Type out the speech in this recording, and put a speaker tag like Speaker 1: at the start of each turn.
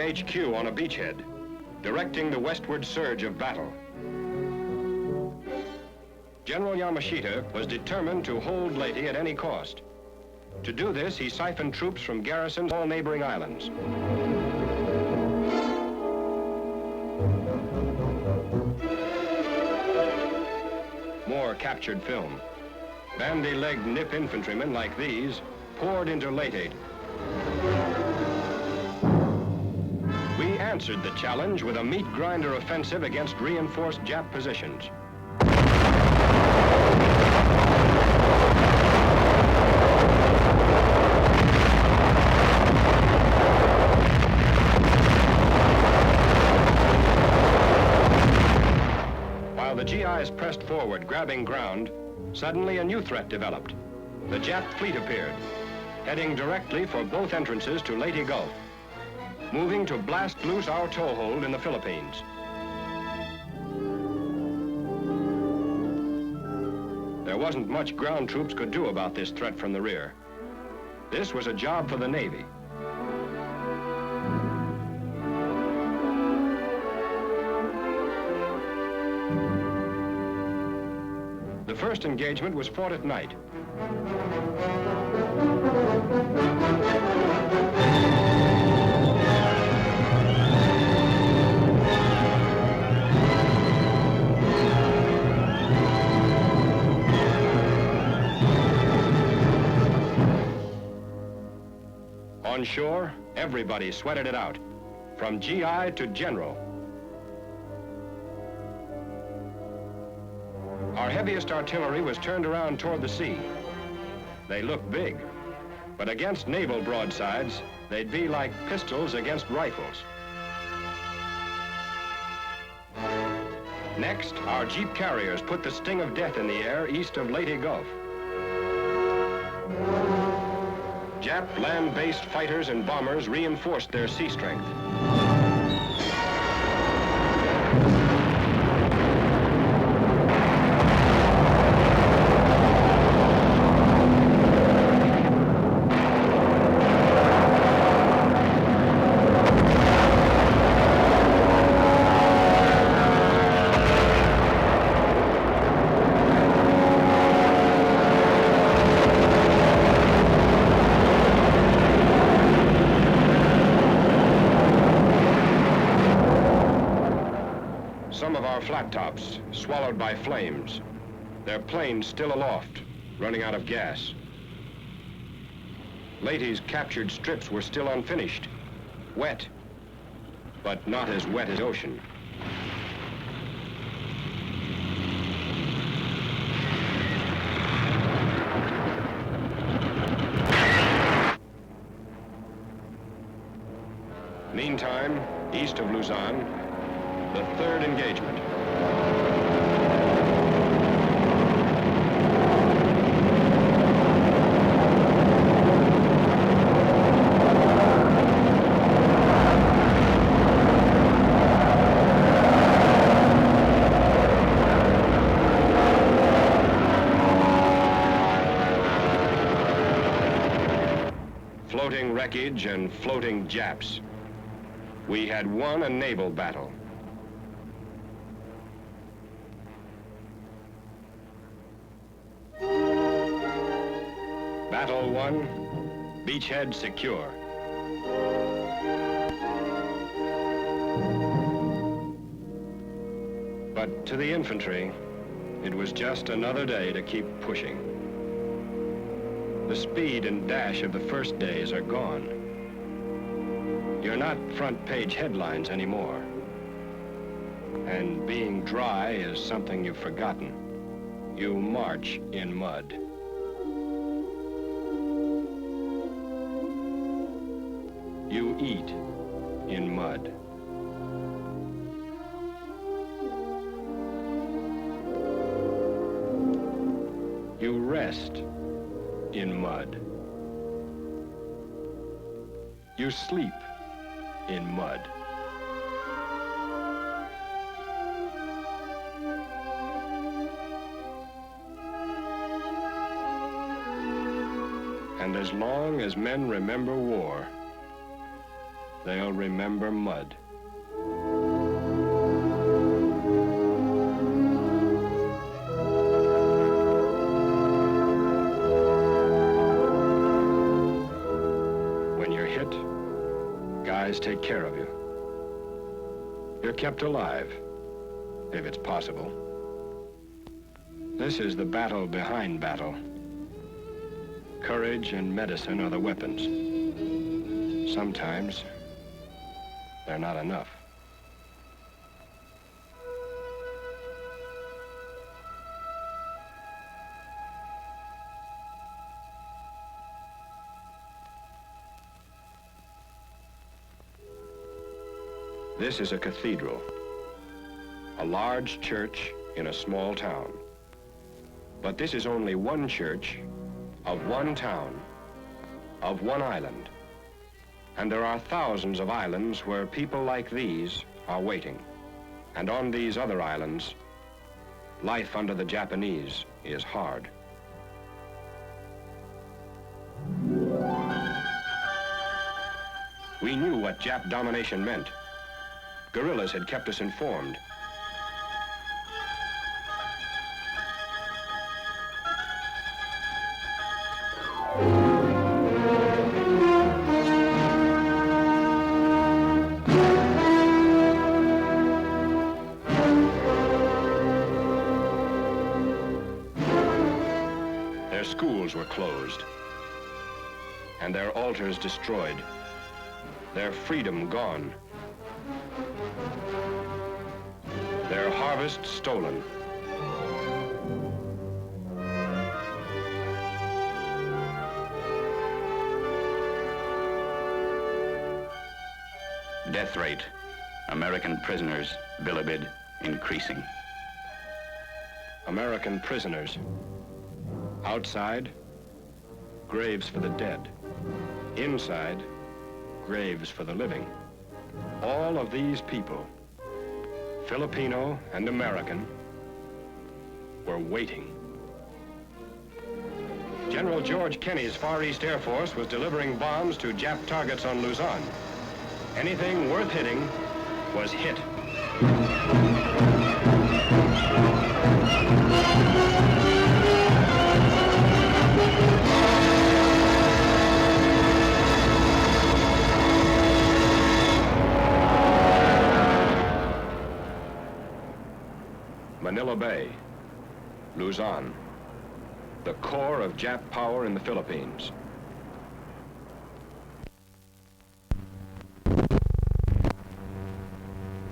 Speaker 1: HQ on a beachhead, directing the westward surge of battle. General Yamashita was determined to hold Leyte at any cost. To do this, he siphoned troops from garrisons on all neighboring islands. More captured film. Bandy-legged nip infantrymen like these poured into Leyte. We answered the challenge with a meat grinder offensive against reinforced Jap positions. While the GIs pressed forward, grabbing ground, suddenly a new threat developed. The Jap fleet appeared, heading directly for both entrances to Leyte Gulf, moving to blast loose our toehold in the Philippines. There wasn't much ground troops could do about this threat from the rear. This was a job for the Navy. The first engagement was fought at night. On shore, everybody sweated it out, from GI to general. Our heaviest artillery was turned around toward the sea. They looked big, but against naval broadsides, they'd be like pistols against rifles. Next, our jeep carriers put the sting of death in the air east of Leyte Gulf. Jap land-based fighters and bombers reinforced their sea strength. Some of our flat tops swallowed by flames, their planes still aloft, running out of gas. Leyte's captured strips were still unfinished, wet, but not as wet as ocean. Meantime, east of Luzon, the third engagement. Floating wreckage and floating Japs. We had won a naval battle. Battle won, beachhead secure. But to the infantry, it was just another day to keep pushing. The speed and dash of the first days are gone. You're not front page headlines anymore. And being dry is something you've forgotten. You march in mud. You eat in mud. You rest in mud. You sleep in mud. And as long as men remember war, they'll remember mud. When you're hit, guys take care of you. You're kept alive, if it's possible. This is the battle behind battle. Courage and medicine are the weapons. Sometimes, they're not enough. This is a cathedral, a large church in a small town. But this is only one church of one town, of one island. And there are thousands of islands where people like these are waiting. And on these other islands, life under the Japanese is hard. We knew what Jap domination meant. Guerrillas had kept us informed. Their schools were closed, and their altars destroyed, their freedom gone, their harvest stolen.
Speaker 2: Death rate, American prisoners, bilibid, increasing.
Speaker 1: American prisoners. Outside, graves for the dead. Inside, graves for the living. All of these people, Filipino and American, were waiting. General George Kenney's Far East Air Force was delivering bombs to Jap targets on Luzon. Anything worth hitting was hit. Manila Bay, Luzon, the core of Jap power in the Philippines.